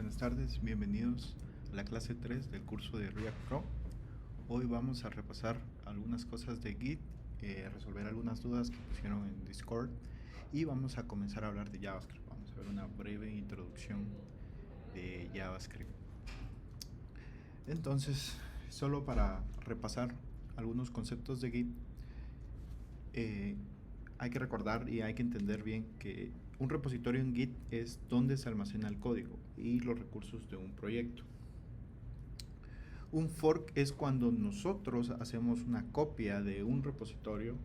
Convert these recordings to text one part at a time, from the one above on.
Buenas tardes, bienvenidos a la clase 3 del curso de React Pro. Hoy vamos a repasar algunas cosas de Git, resolver algunas dudas que pusieron en Discord y vamos a comenzar a hablar de JavaScript. Vamos a ver una breve introducción de JavaScript. Entonces, solo para repasar algunos conceptos de Git, hay que recordar y hay que entender bien que un repositorio en Git es donde se almacena el código y los recursos de un proyecto. Un fork es cuando nosotros hacemos una copia de un repositorio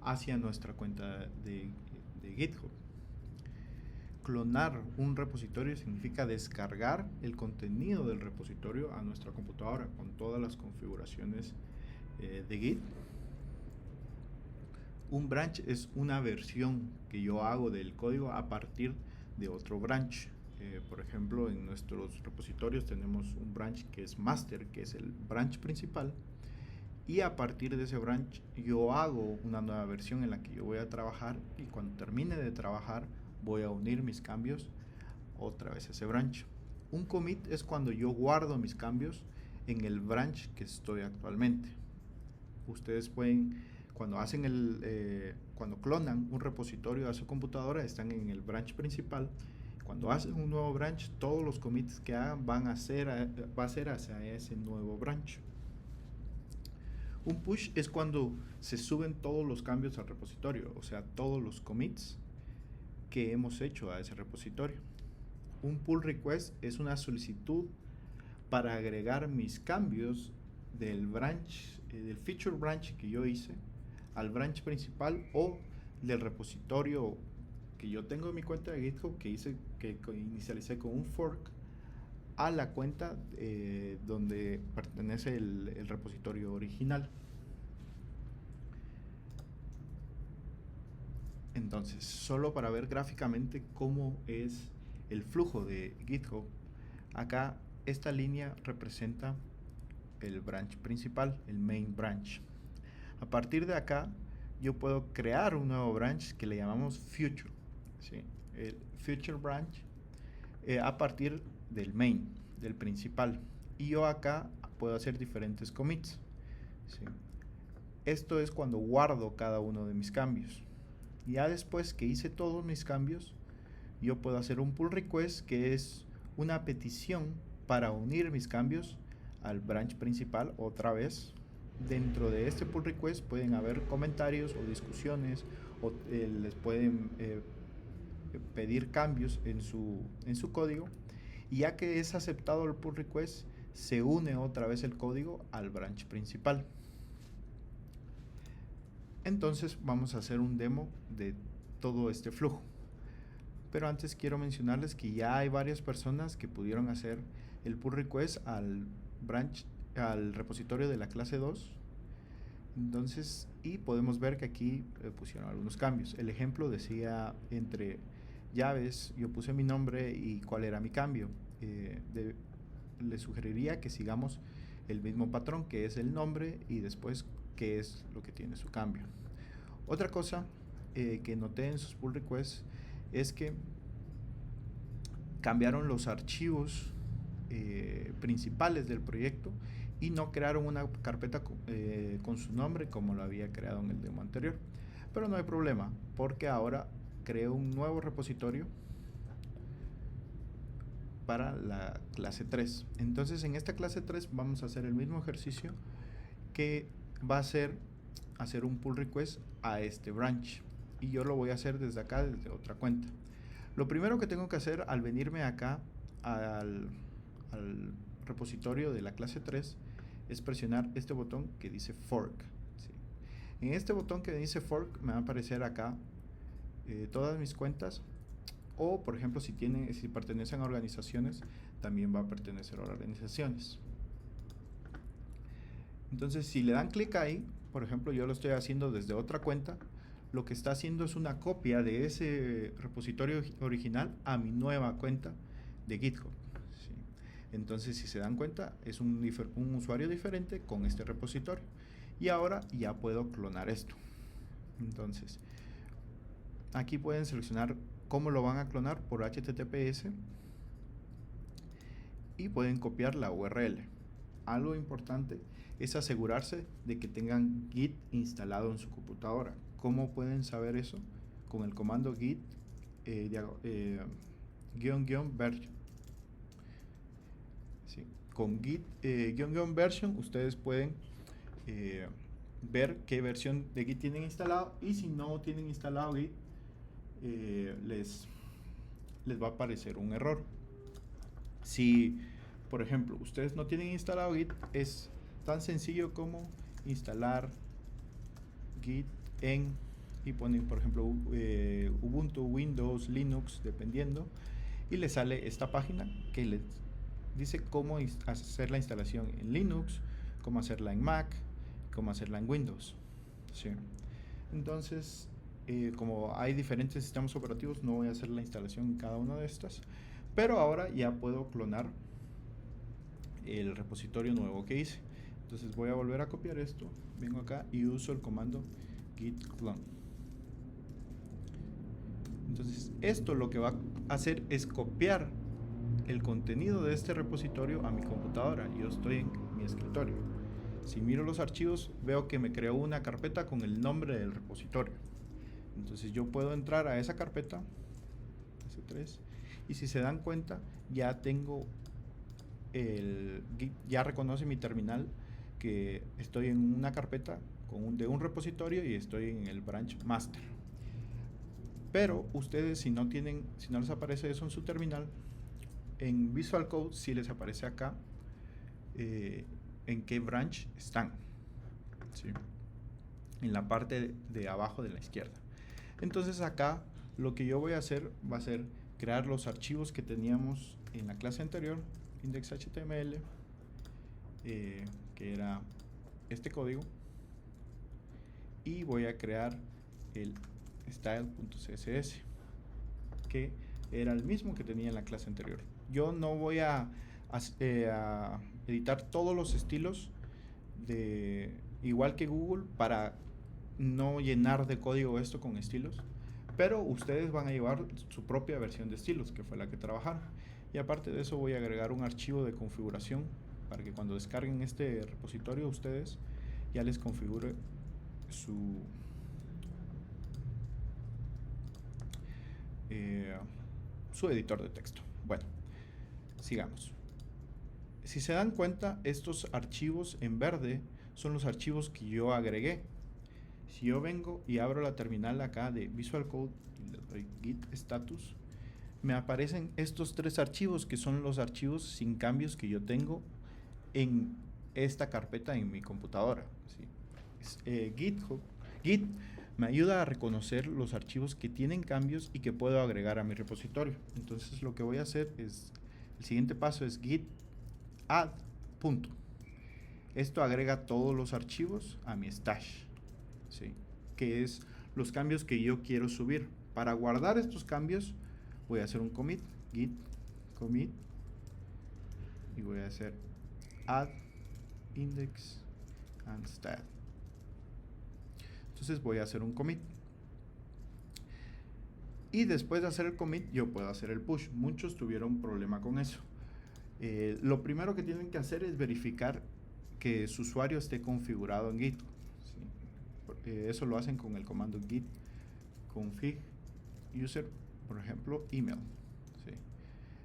hacia nuestra cuenta de GitHub. Clonar un repositorio significa descargar el contenido del repositorio a nuestra computadora con todas las configuraciones de Git. Un branch es una versión que yo hago del código a partir de otro branch. Por ejemplo, en nuestros repositorios tenemos un branch que es master, que es el branch principal, y a partir de ese branch yo hago una nueva versión en la que yo voy a trabajar, y cuando termine de trabajar voy a unir mis cambios otra vez a ese branch. Un commit es cuando yo guardo mis cambios en el branch que estoy actualmente. Ustedes pueden, cuando clonan un repositorio a su computadora, están en el branch principal. Cuando hacen un nuevo branch, todos los commits que hagan va a ser hacia ese nuevo branch. Un push es cuando se suben todos los cambios al repositorio, o sea, todos los commits que hemos hecho a ese repositorio. Un pull request es una solicitud para agregar mis cambios del branch, del feature branch que yo hice al branch principal, o del repositorio que yo tengo en mi cuenta de GitHub que inicialicé con un fork, a la cuenta donde pertenece el repositorio original. Entonces, solo para ver gráficamente cómo es el flujo de GitHub, acá esta línea representa el branch principal, el main branch. A partir de acá yo puedo crear un nuevo branch que le llamamos future, ¿sí? El future branch a partir del main, del principal, y yo acá puedo hacer diferentes commits, ¿sí? Esto es cuando guardo cada uno de mis cambios. Ya después que hice todos mis cambios, yo puedo hacer un pull request, que es una petición para unir mis cambios al branch principal otra vez. Dentro de este pull request pueden haber comentarios o discusiones, o les pueden pedir cambios en su código, y ya que es aceptado el pull request, se une otra vez el código al branch principal. Entonces vamos a hacer un demo de todo este flujo. Pero antes quiero mencionarles que ya hay varias personas que pudieron hacer el pull request al repositorio de la clase 2. Entonces, y podemos ver que aquí pusieron algunos cambios. El ejemplo decía, entre llaves, yo puse mi nombre y cuál era mi cambio. Les sugeriría que sigamos el mismo patrón, que es el nombre, y después qué es lo que tiene su cambio. Otra cosa que noté en sus pull requests es que cambiaron los archivos principales del proyecto y no crearon una carpeta con su nombre como lo había creado en el demo anterior. Pero no hay problema, porque ahora creo un nuevo repositorio para la clase 3. Entonces, en esta clase 3 vamos a hacer el mismo ejercicio, que va a ser hacer un pull request a este branch, y yo lo voy a hacer desde acá, desde otra cuenta. Lo primero que tengo que hacer al venirme acá al repositorio de la clase 3 es presionar este botón que dice fork, ¿sí? En este botón que dice fork me va a aparecer acá todas mis cuentas, o por ejemplo si pertenecen a organizaciones, también va a pertenecer a organizaciones. Entonces, si le dan clic ahí, por ejemplo, yo lo estoy haciendo desde otra cuenta, lo que está haciendo es una copia de ese repositorio original a mi nueva cuenta de GitHub, ¿sí? Entonces, si se dan cuenta, es un usuario diferente con este repositorio. Y ahora ya puedo clonar esto. Entonces, aquí pueden seleccionar cómo lo van a clonar por HTTPS. y pueden copiar la URL. Algo importante es asegurarse de que tengan Git instalado en su computadora. ¿Cómo pueden saber eso? Con el comando git --version. Sí. Con git --version ustedes pueden ver qué versión de Git tienen instalado, y si no tienen instalado Git, les va a aparecer un error. Si, por ejemplo, ustedes no tienen instalado Git, es tan sencillo como instalar Git en, y ponen, por ejemplo, Ubuntu, Windows, Linux, dependiendo, y les sale esta página que les dice cómo hacer la instalación en Linux, cómo hacerla en Mac, cómo hacerla en Windows. ¿Sí? Entonces, como hay diferentes sistemas operativos, no voy a hacer la instalación en cada una de estas, pero ahora ya puedo clonar el repositorio nuevo que hice. Entonces voy a volver a copiar esto, vengo acá y uso el comando git clone. Entonces esto lo que va a hacer es copiar el contenido de este repositorio a mi computadora. Yo estoy en mi escritorio. Si miro los archivos, veo que me creó una carpeta con el nombre del repositorio. Entonces yo puedo entrar a esa carpeta, S3, y si se dan cuenta, ya tengo ya reconoce mi terminal que estoy en una carpeta de un repositorio y estoy en el branch master. Pero ustedes, si no les aparece eso en su terminal, en Visual Code sí les aparece acá en qué branch están, ¿sí? En la parte de abajo de la izquierda. Entonces acá lo que yo voy a hacer va a ser crear los archivos que teníamos en la clase anterior, index.html, que era este código, y voy a crear el style.css, que era el mismo que tenía en la clase anterior. Yo no voy a editar todos los estilos igual que Google, para no llenar de código esto con estilos, pero ustedes van a llevar su propia versión de estilos, que fue la que trabajaron. Y aparte de eso, voy a agregar un archivo de configuración para que cuando descarguen este repositorio, ustedes ya les configure su editor de texto. Bueno, sigamos. Si se dan cuenta, estos archivos en verde son los archivos que yo agregué. Si yo vengo y abro la terminal acá de Visual Code y le doy git status, me aparecen estos tres archivos, que son los archivos sin cambios que yo tengo en esta carpeta en mi computadora, ¿sí? Git me ayuda a reconocer los archivos que tienen cambios y que puedo agregar a mi repositorio. Entonces lo que voy a hacer es, el siguiente paso es git add punto. Esto agrega todos los archivos a mi stash, ¿sí? Que es los cambios que yo quiero subir. Para guardar estos cambios voy a hacer un commit, git commit, y voy a hacer add index and style. Entonces voy a hacer un commit, y después de hacer el commit yo puedo hacer el push. Muchos tuvieron problema con eso. Lo primero que tienen que hacer es verificar que su usuario esté configurado en Git, ¿sí? Eso lo hacen con el comando git config user, por ejemplo, email, ¿sí?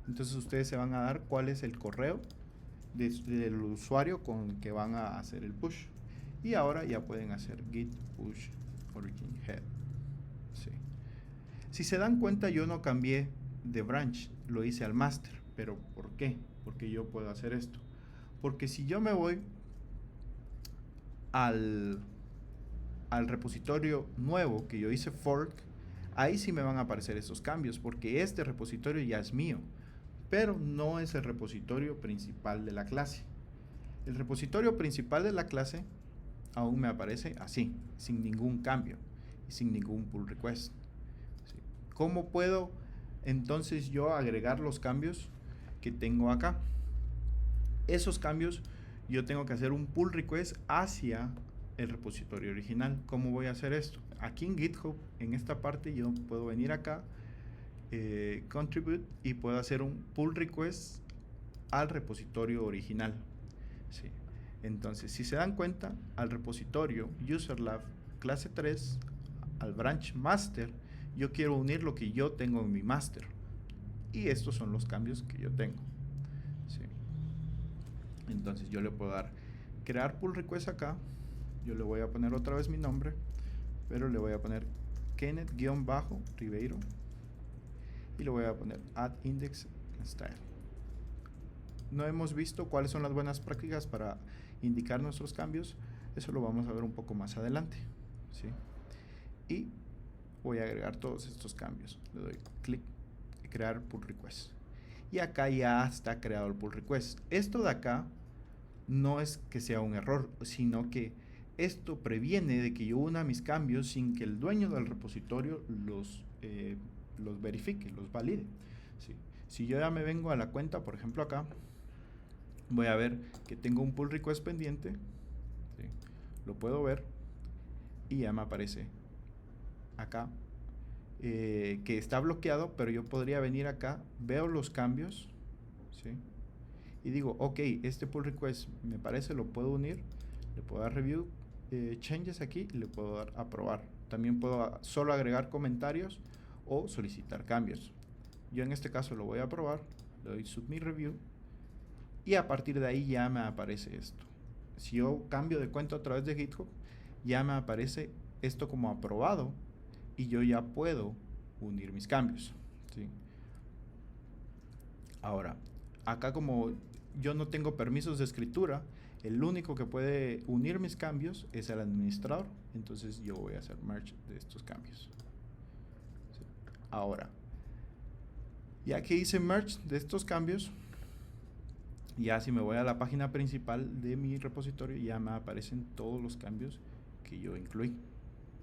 Entonces ustedes se van a dar cuál es el correo del usuario con el que van a hacer el push, y ahora ya pueden hacer git push origin head, ¿sí? Si se dan cuenta, yo no cambié de branch, lo hice al master. ¿Pero por qué? Porque yo puedo hacer esto. Porque si yo me voy al repositorio nuevo que yo hice fork, ahí sí me van a aparecer estos cambios, porque este repositorio ya es mío, pero no es el repositorio principal de la clase. El repositorio principal de la clase aún me aparece así, sin ningún cambio y sin ningún pull request, ¿sí? ¿Cómo puedo entonces yo agregar los cambios que tengo acá? Esos cambios yo tengo que hacer un pull request hacia el repositorio original. ¿Cómo voy a hacer esto? Aquí en GitHub, en esta parte, yo puedo venir acá, contribute, y puedo hacer un pull request al repositorio original. ¿Sí? Entonces, si se dan cuenta, al repositorio userlab clase 3, al branch master, yo quiero unir lo que yo tengo en mi master. Y estos son los cambios que yo tengo. ¿Sí? Entonces, yo le puedo dar crear pull request acá. Yo le voy a poner otra vez mi nombre, pero le voy a poner Kenneth-Ribeiro y le voy a poner add index style. No hemos visto cuáles son las buenas prácticas para indicar nuestros cambios. Eso lo vamos a ver un poco más adelante. ¿Sí? Y voy a agregar todos estos cambios. Le doy clic y crear pull request. Y acá ya está creado el pull request. Esto de acá no es que sea un error, sino que esto previene de que yo una mis cambios sin que el dueño del repositorio los verifique, los valide. ¿Sí? Si yo ya me vengo a la cuenta, por ejemplo acá, voy a ver que tengo un pull request pendiente. ¿Sí? Lo puedo ver y ya me aparece acá que está bloqueado, pero yo podría venir acá, veo los cambios, ¿sí? Y digo, ok, este pull request me parece, lo puedo unir, le puedo dar review changes aquí y le puedo dar aprobar. También puedo solo agregar comentarios o solicitar cambios. Yo en este caso lo voy a aprobar, le doy submit review y a partir de ahí ya me aparece esto. Si yo cambio de cuenta a través de GitHub, ya me aparece esto como aprobado y yo ya puedo unir mis cambios. ¿Sí? Ahora, acá como yo no tengo permisos de escritura, el único que puede unir mis cambios es el administrador. Entonces yo voy a hacer merge de estos cambios. ¿Sí? Ahora, ya que hice merge de estos cambios, ya si me voy a la página principal de mi repositorio, ya me aparecen todos los cambios que yo incluí.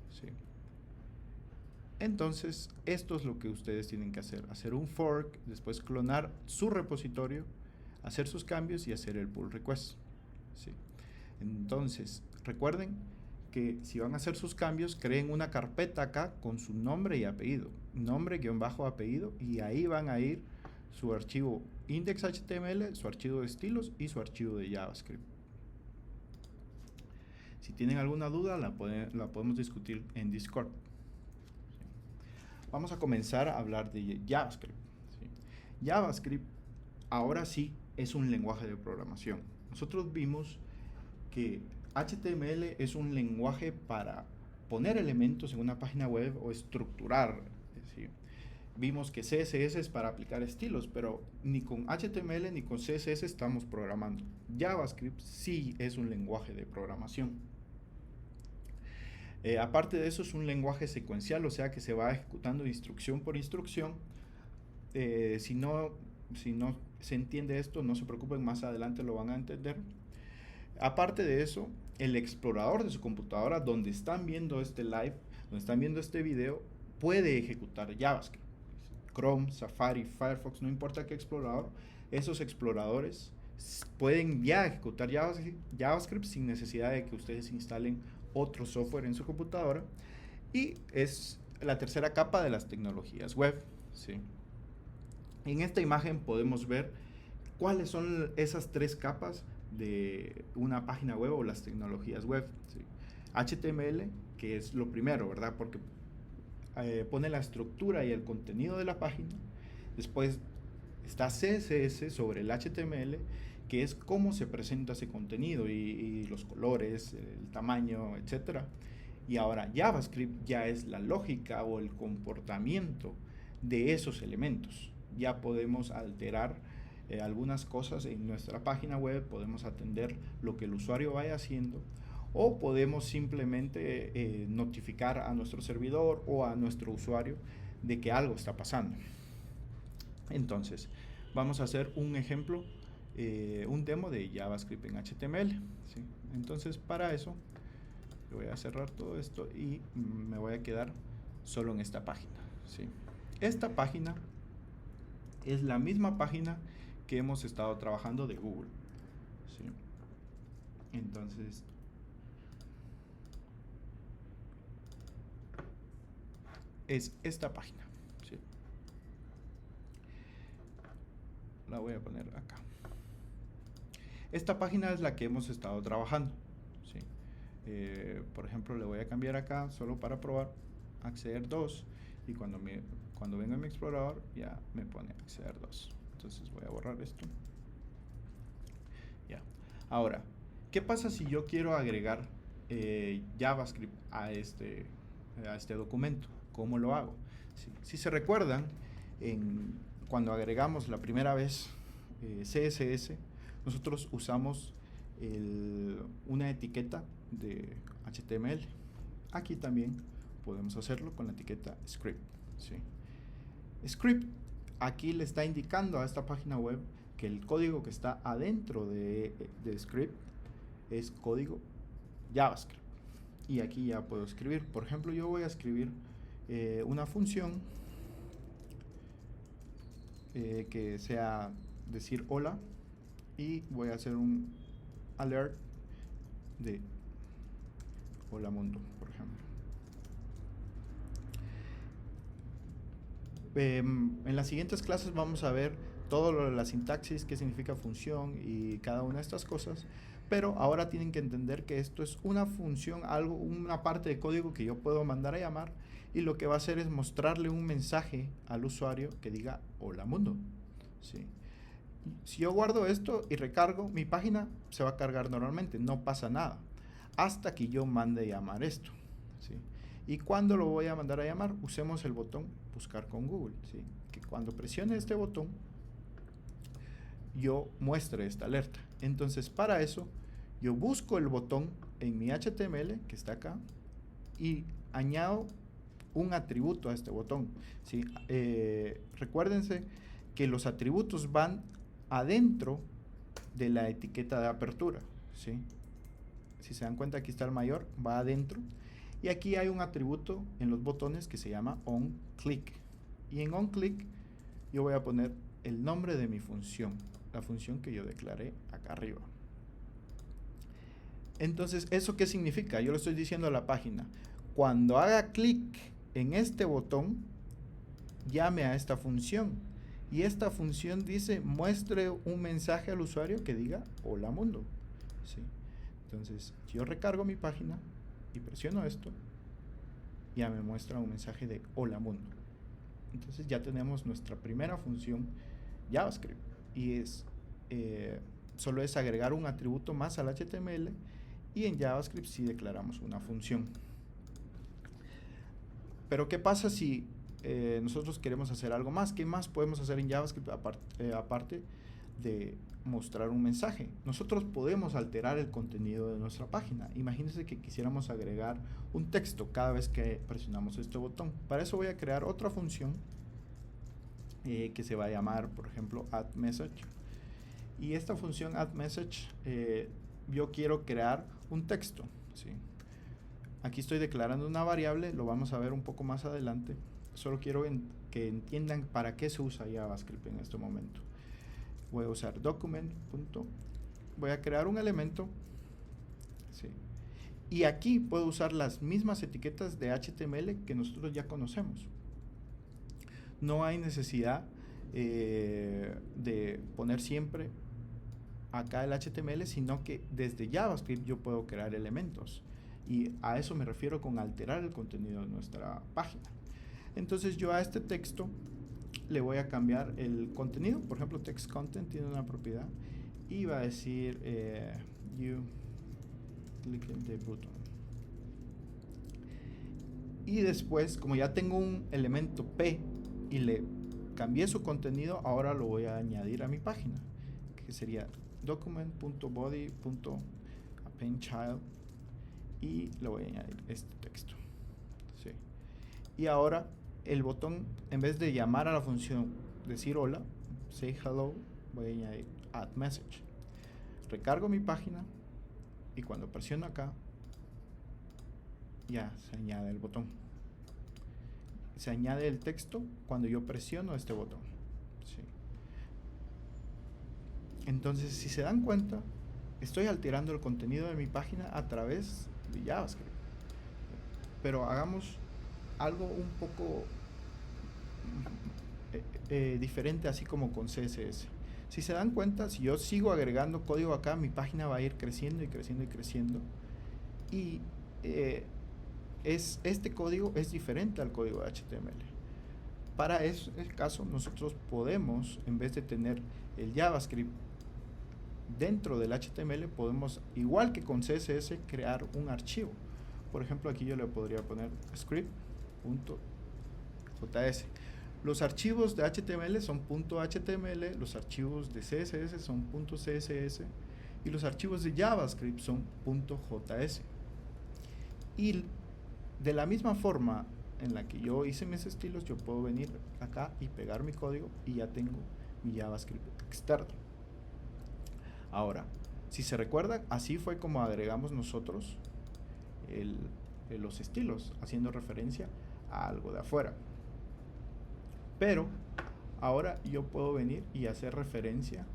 ¿Sí? Entonces, esto es lo que ustedes tienen que hacer. Hacer un fork, después clonar su repositorio, hacer sus cambios y hacer el pull request. ¿Sí? Entonces, recuerden que si van a hacer sus cambios, creen una carpeta acá con su nombre y apellido. Nombre-apellido y ahí van a ir su archivo index.html, su archivo de estilos y su archivo de JavaScript. Si tienen alguna duda, la podemos discutir en Discord. Vamos a comenzar a hablar de JavaScript. ¿Sí? JavaScript ahora sí es un lenguaje de programación. Nosotros vimos que HTML es un lenguaje para poner elementos en una página web o estructurar. ¿Sí? Vimos que CSS es para aplicar estilos, pero ni con HTML ni con CSS estamos programando. JavaScript sí es un lenguaje de programación. Aparte de eso, es un lenguaje secuencial, o sea que se va ejecutando instrucción por instrucción. Si no se entiende esto, no se preocupen, más adelante lo van a entender. Aparte de eso, el explorador de su computadora, donde están viendo este live, donde están viendo este video, puede ejecutar JavaScript. Chrome, Safari, Firefox, no importa qué explorador, esos exploradores pueden ya ejecutar JavaScript sin necesidad de que ustedes instalen otro software en su computadora. Y es la tercera capa de las tecnologías web. ¿Sí? En esta imagen podemos ver cuáles son esas tres capas de una página web o las tecnologías web. ¿Sí? HTML, que es lo primero, ¿verdad? Porque pone la estructura y el contenido de la página. Después está CSS sobre el HTML, que es cómo se presenta ese contenido y los colores, el tamaño, etcétera. Y ahora JavaScript ya es la lógica o el comportamiento de esos elementos. Ya podemos alterar algunas cosas en nuestra página web, podemos atender lo que el usuario vaya haciendo o podemos simplemente notificar a nuestro servidor o a nuestro usuario de que algo está pasando. Entonces, vamos a hacer un ejemplo, un demo de JavaScript en HTML. ¿Sí? Entonces, para eso, voy a cerrar todo esto y me voy a quedar solo en esta página. ¿Sí? Esta página es la misma página que hemos estado trabajando de Google. ¿Sí? Entonces, es esta página. ¿Sí? la voy a poner acá. Esta página es la que hemos estado trabajando, ¿sí? Por ejemplo, le voy a cambiar acá solo para probar, acceder 2, y cuando venga mi explorador ya me pone acceder 2. Entonces voy a borrar esto. Ya. Ahora, ¿qué pasa si yo quiero agregar JavaScript a este documento? ¿Cómo lo hago? Si se recuerdan, cuando agregamos la primera vez CSS, nosotros usamos una etiqueta de HTML. Aquí también podemos hacerlo con la etiqueta script, ¿sí? Script aquí le está indicando a esta página web que el código que está adentro de script es código JavaScript. Y aquí ya puedo escribir. Por ejemplo, yo voy a escribir una función que sea decir hola, y voy a hacer un alert de hola mundo, por ejemplo. En las siguientes clases vamos a ver todo lo de la sintaxis, qué significa función y cada una de estas cosas, pero ahora tienen que entender que esto es una función, una parte de código que yo puedo mandar a llamar, y lo que va a hacer es mostrarle un mensaje al usuario que diga hola mundo, ¿sí? Si yo guardo esto y recargo, mi página se va a cargar normalmente, no pasa nada, hasta que yo mande llamar esto, ¿sí? ¿Y cuando lo voy a mandar a llamar? Usemos el botón buscar con Google, ¿sí? Que cuando presione este botón, yo muestre esta alerta. Entonces, para eso, yo busco el botón en mi HTML, que está acá, y añado un atributo a este botón, ¿sí? Recuérdense que los atributos van adentro de la etiqueta de apertura, ¿sí? Si se dan cuenta, aquí está el mayor, va adentro. Y aquí hay un atributo en los botones que se llama onClick. Y en onClick yo voy a poner el nombre de mi función, la función que yo declaré acá arriba. Entonces, ¿eso qué significa? Yo le estoy diciendo a la página, cuando haga clic en este botón, llame a esta función. Y esta función dice, muestre un mensaje al usuario que diga hola mundo, ¿sí? Entonces, yo recargo mi página y presiono esto, ya me muestra un mensaje de hola mundo. Entonces ya tenemos nuestra primera función JavaScript, y solo es agregar un atributo más al HTML, y en JavaScript sí declaramos una función. Pero ¿qué pasa si nosotros queremos hacer algo más? ¿Qué más podemos hacer en JavaScript aparte de mostrar un mensaje? Nosotros podemos alterar el contenido de nuestra página. Imagínense que quisiéramos agregar un texto cada vez que presionamos este botón. Para eso voy a crear otra función que se va a llamar, por ejemplo, addMessage. Y esta función addMessage, yo quiero crear un texto, ¿sí? Aquí estoy declarando una variable, lo vamos a ver un poco más adelante. Solo quiero que entiendan para qué se usa JavaScript en este momento. Voy a usar document. Voy a crear un elemento, ¿sí? Y aquí puedo usar las mismas etiquetas de HTML que nosotros ya conocemos. No hay necesidad de poner siempre acá el HTML, sino que desde JavaScript yo puedo crear elementos. Y a eso me refiero con alterar el contenido de nuestra página. Entonces yo a este texto le voy a cambiar el contenido. Por ejemplo, text content tiene una propiedad y va a decir you click in the button. Y después, como ya tengo un elemento P y le cambié su contenido, ahora lo voy a añadir a mi página, que sería document.body.appendChild, y le voy a añadir este texto, ¿sí? Y ahora el botón, en vez de llamar a la función decir hola, say hello, voy a añadir addMessage. Recargo mi página y cuando presiono acá ya se añade el botón. Se añade el texto cuando yo presiono este botón, ¿sí? Entonces, si se dan cuenta, estoy alterando el contenido de mi página a través de JavaScript. Pero hagamos algo un poco diferente, así como con CSS. Si se dan cuenta, si yo sigo agregando código acá, mi página va a ir creciendo y creciendo y creciendo. Y este código es diferente al código de HTML. Para ese caso, nosotros podemos, en vez de tener el JavaScript dentro del HTML, podemos, igual que con CSS, crear un archivo. Por ejemplo, aquí yo le podría poner script.js. Los archivos de HTML son .html, los archivos de CSS son .css y los archivos de JavaScript son .js. Y de la misma forma en la que yo hice mis estilos, yo puedo venir acá y pegar mi código y ya tengo mi JavaScript externo. Ahora, si se recuerda, así fue como agregamos nosotros los estilos, haciendo referencia a algo de afuera. Pero ahora yo puedo venir y hacer referencia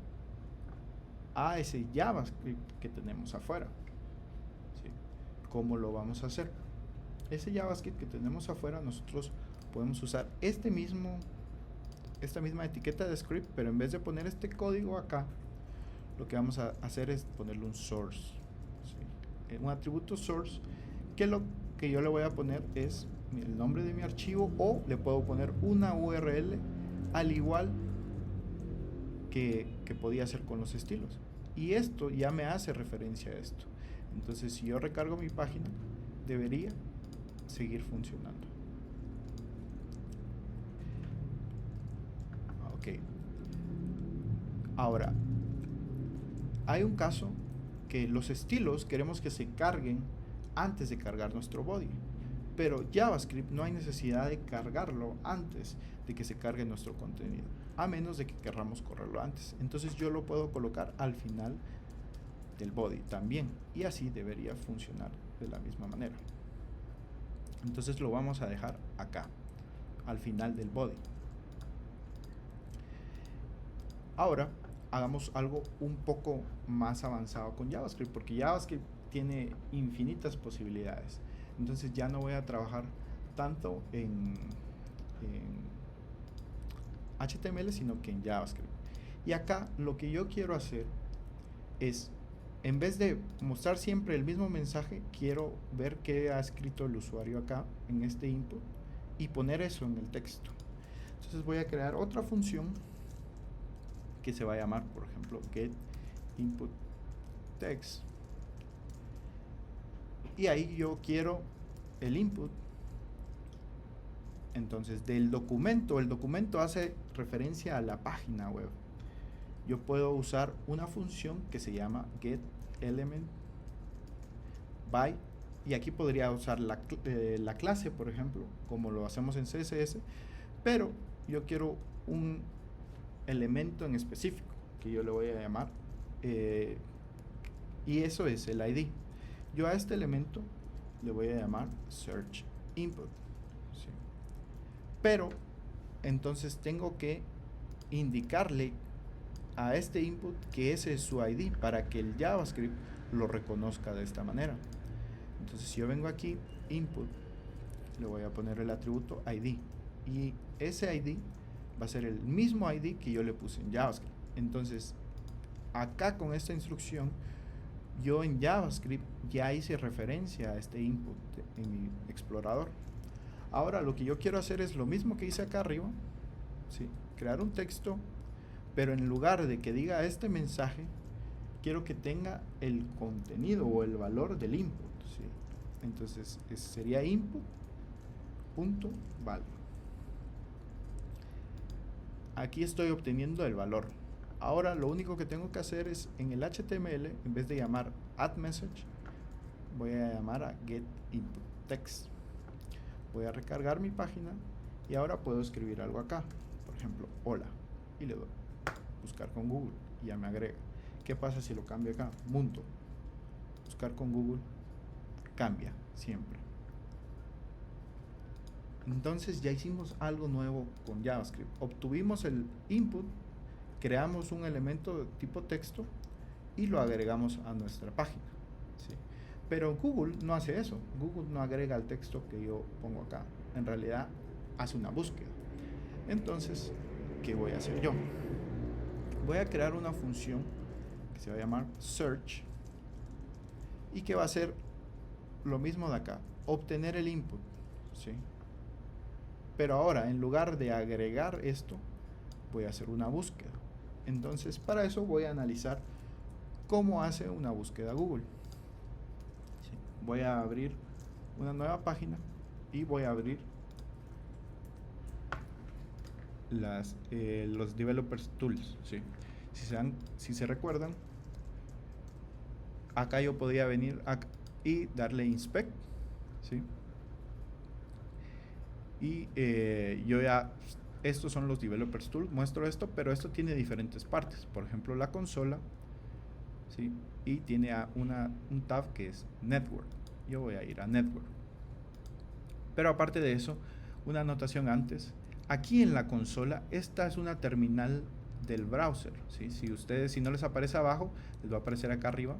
a ese JavaScript que tenemos afuera. ¿Sí? ¿Cómo lo vamos a hacer? Ese JavaScript que tenemos afuera, nosotros podemos usar esta misma etiqueta de script, pero en vez de poner este código acá, lo que vamos a hacer es ponerle un source, ¿sí? Un atributo source, que lo que yo le voy a poner es el nombre de mi archivo, o le puedo poner una URL, al igual que podía hacer con los estilos. Y esto ya me hace referencia a esto. Entonces, si yo recargo mi página, debería seguir funcionando. Ok. Ahora, hay un caso que los estilos queremos que se carguen antes de cargar nuestro body, pero JavaScript no hay necesidad de cargarlo antes de que se cargue nuestro contenido, a menos de que querramos correrlo antes. Entonces yo lo puedo colocar al final del body también, y así debería funcionar de la misma manera. Entonces lo vamos a dejar acá, al final del body. Ahora hagamos algo un poco más avanzado con JavaScript, porque JavaScript tiene infinitas posibilidades. Entonces ya no voy a trabajar tanto en HTML, sino que en JavaScript. Y acá lo que yo quiero hacer es, en vez de mostrar siempre el mismo mensaje, quiero ver qué ha escrito el usuario acá en este input y poner eso en el texto. Entonces voy a crear otra función que se va a llamar, por ejemplo, getInputText. Y ahí yo quiero el input. Entonces, del documento, el documento hace referencia a la página web. Yo puedo usar una función que se llama getElementBy, y aquí podría usar la clase, por ejemplo, como lo hacemos en CSS, pero yo quiero un elemento en específico que yo le voy a llamar, y eso es el ID. Yo a este elemento le voy a llamar searchInput, ¿sí? Pero entonces tengo que indicarle a este input que ese es su ID para que el JavaScript lo reconozca de esta manera. Entonces si yo vengo aquí, input, le voy a poner el atributo ID, y ese ID va a ser el mismo ID que yo le puse en JavaScript. Entonces acá con esta instrucción, yo en JavaScript ya hice referencia a este input en mi explorador. Ahora lo que yo quiero hacer es lo mismo que hice acá arriba, ¿sí? Crear un texto, pero en lugar de que diga este mensaje, quiero que tenga el contenido o el valor del input, ¿sí? Entonces sería input.value. Aquí estoy obteniendo el valor. Ahora lo único que tengo que hacer es, en el HTML, en vez de llamar addMessage, voy a llamar a getInputText. Voy a recargar mi página y ahora puedo escribir algo acá. Por ejemplo, hola, y le doy buscar con Google y ya me agrega. ¿Qué pasa si lo cambio acá? Mundo. Buscar con Google cambia siempre. Entonces ya hicimos algo nuevo con JavaScript. Obtuvimos el input, creamos un elemento de tipo texto y lo agregamos a nuestra página, ¿sí? Pero Google no hace eso. Google no agrega el texto que yo pongo acá. En realidad hace una búsqueda. Entonces, ¿qué voy a hacer yo? voy a crear una función que se va a llamar search y que va a ser lo mismo de acá, obtener el input, ¿sí? Pero ahora, en lugar de agregar esto, voy a hacer una búsqueda. Entonces, para eso voy a analizar cómo hace una búsqueda Google. ¿Sí? Voy a abrir una nueva página y voy a abrir los Developers Tools, ¿sí? Si se recuerdan, acá yo podía venir y darle Inspect, ¿sí? Y estos son los Developers Tools, muestro esto, pero esto tiene diferentes partes, por ejemplo la consola, ¿sí? Y tiene un tab que es Network, yo voy a ir a Network. Pero aparte de eso, una anotación antes, aquí en la consola, esta es una terminal del browser, ¿sí? Si no les aparece abajo, les va a aparecer acá arriba,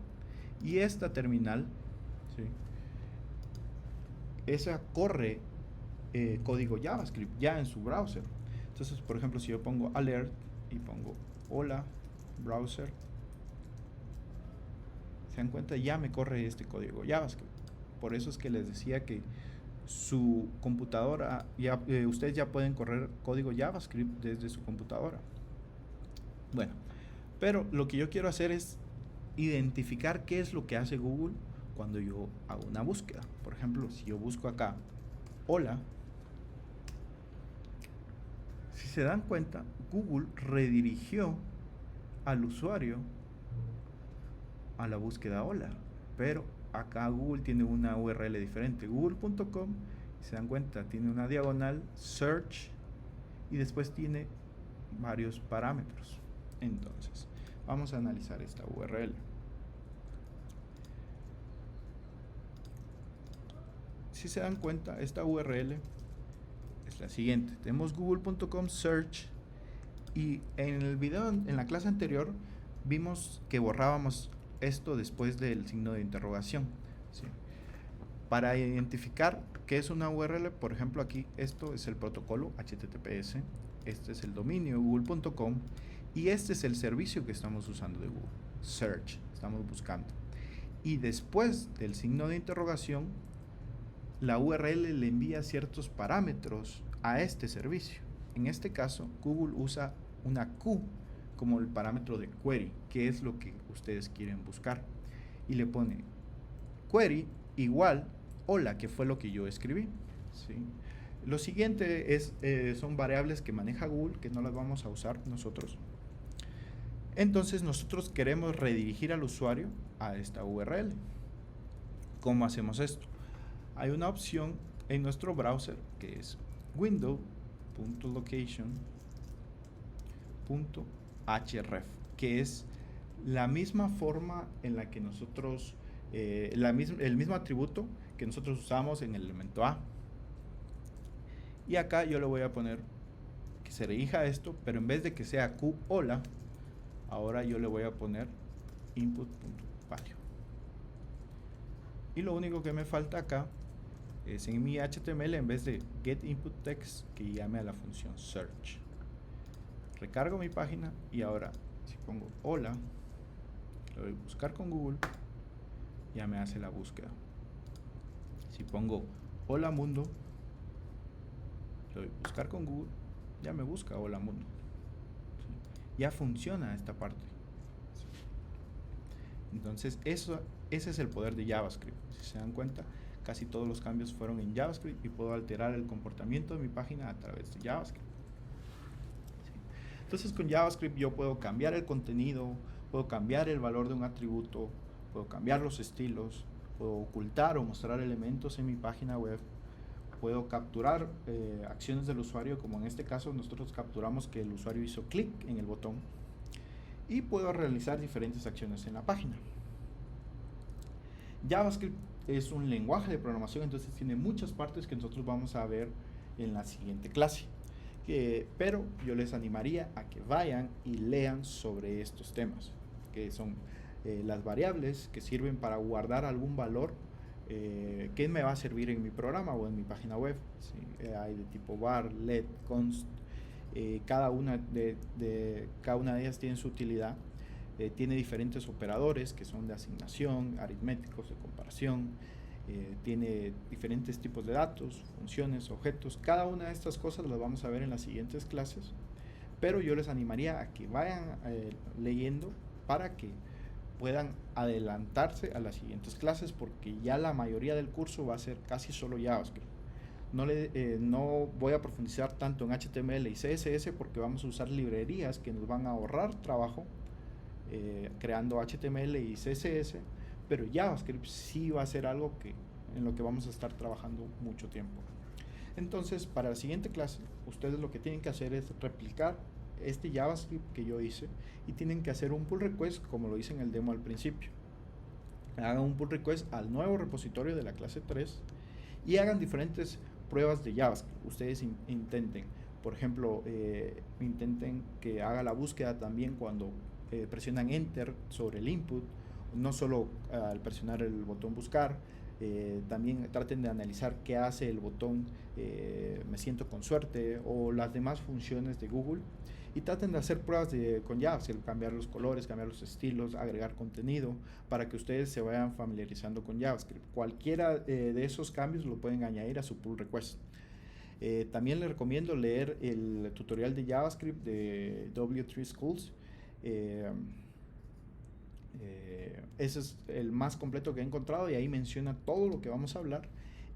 y esta terminal, ¿sí? Esa corre código JavaScript ya en su browser. Entonces, por ejemplo, si yo pongo alert y pongo hola browser, se dan cuenta, ya me corre este código JavaScript. Por eso es que les decía que su computadora, ustedes ya pueden correr código JavaScript desde su computadora. Bueno, pero lo que yo quiero hacer es identificar qué es lo que hace Google cuando yo hago una búsqueda. Por ejemplo, si yo busco acá hola, si se dan cuenta, Google redirigió al usuario a la búsqueda hola, pero acá Google tiene una URL diferente, google.com, se dan cuenta, tiene una diagonal, search, y después tiene varios parámetros. Entonces, vamos a analizar esta URL. Si se dan cuenta, esta URL es la siguiente. Tenemos google.com search, y en el video, en la clase anterior, vimos que borrábamos esto después del signo de interrogación, ¿sí? Para identificar qué es una URL, por ejemplo, aquí esto es el protocolo HTTPS, este es el dominio google.com y este es el servicio que estamos usando de Google, search, estamos buscando. Y después del signo de interrogación, la URL le envía ciertos parámetros a este servicio. En este caso, Google usa una Q como el parámetro de query, que es lo que ustedes quieren buscar. Y le pone query igual hola, que fue lo que yo escribí, ¿sí? Lo siguiente son variables que maneja Google, que no las vamos a usar nosotros. Entonces nosotros queremos redirigir al usuario a esta URL. ¿Cómo hacemos esto? Hay una opción en nuestro browser que es window.location.href, que es la misma forma en la que nosotros, el mismo atributo que nosotros usamos en el elemento A. Y acá yo le voy a poner que se dirija a esto, pero en vez de que sea Q hola, ahora yo le voy a poner input.value. Y lo único que me falta acá es en mi HTML, en vez de getInputText, que llame a la función search. Recargo mi página y ahora si pongo hola, le doy buscar con Google, ya me hace la búsqueda. Si pongo hola mundo, le doy buscar con Google, ya me busca hola mundo. ¿Sí? Ya funciona esta parte. ¿Sí? Entonces ese es el poder de JavaScript. Si se dan cuenta, casi todos los cambios fueron en JavaScript y puedo alterar el comportamiento de mi página a través de JavaScript. ¿Sí? Entonces con JavaScript yo puedo cambiar el contenido, puedo cambiar el valor de un atributo, puedo cambiar los estilos, puedo ocultar o mostrar elementos en mi página web, puedo capturar acciones del usuario, como en este caso nosotros capturamos que el usuario hizo clic en el botón, y puedo realizar diferentes acciones en la página. JavaScript es un lenguaje de programación, entonces tiene muchas partes que nosotros vamos a ver en la siguiente clase. Pero yo les animaría a que vayan y lean sobre estos temas, que son las variables que sirven para guardar algún valor que me va a servir en mi programa o en mi página web. ¿Sí? Hay de tipo var, let, const, Cada una de ellas tiene su utilidad. Tiene diferentes operadores que son de asignación, aritméticos, de comparación. Tiene diferentes tipos de datos, funciones, objetos. Cada una de estas cosas las vamos a ver en las siguientes clases, pero yo les animaría a que vayan leyendo para que puedan adelantarse a las siguientes clases, porque ya la mayoría del curso va a ser casi solo JavaScript. No voy a profundizar tanto en HTML y CSS porque vamos a usar librerías que nos van a ahorrar trabajo creando HTML y CSS, pero JavaScript sí va a ser algo en lo que vamos a estar trabajando mucho tiempo. Entonces, para la siguiente clase, ustedes lo que tienen que hacer es replicar este JavaScript que yo hice y tienen que hacer un pull request como lo hice en el demo al principio. Hagan un pull request al nuevo repositorio de la clase 3 y hagan diferentes pruebas de JavaScript. Ustedes intenten, por ejemplo, intenten que haga la búsqueda también cuando presionan Enter sobre el input, no solo al presionar el botón buscar. También traten de analizar qué hace el botón me siento con suerte o las demás funciones de Google, y traten de hacer pruebas con JavaScript, cambiar los colores, cambiar los estilos, agregar contenido, para que ustedes se vayan familiarizando con JavaScript. Cualquiera de esos cambios lo pueden añadir a su pull request. También les recomiendo leer el tutorial de JavaScript de W3 Schools. Ese es el más completo que he encontrado y ahí menciona todo lo que vamos a hablar,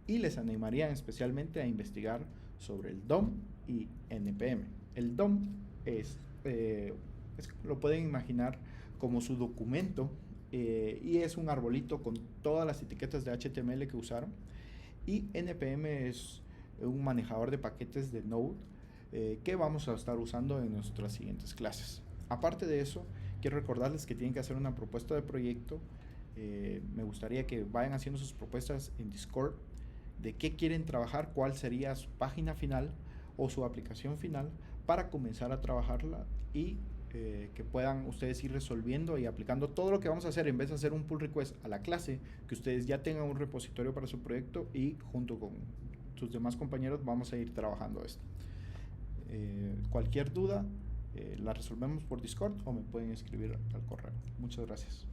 y les animaría especialmente a investigar sobre el DOM y NPM. El DOM lo pueden imaginar como su documento y es un arbolito con todas las etiquetas de HTML que usaron, y NPM es un manejador de paquetes de Node que vamos a estar usando en nuestras siguientes clases. Aparte de eso, quiero recordarles que tienen que hacer una propuesta de proyecto. Me gustaría que vayan haciendo sus propuestas en Discord de qué quieren trabajar, cuál sería su página final o su aplicación final para comenzar a trabajarla, y que puedan ustedes ir resolviendo y aplicando todo lo que vamos a hacer. En vez de hacer un pull request a la clase, que ustedes ya tengan un repositorio para su proyecto y junto con sus demás compañeros vamos a ir trabajando esto. Cualquier duda la resolvemos por Discord o me pueden escribir al correo. Muchas gracias.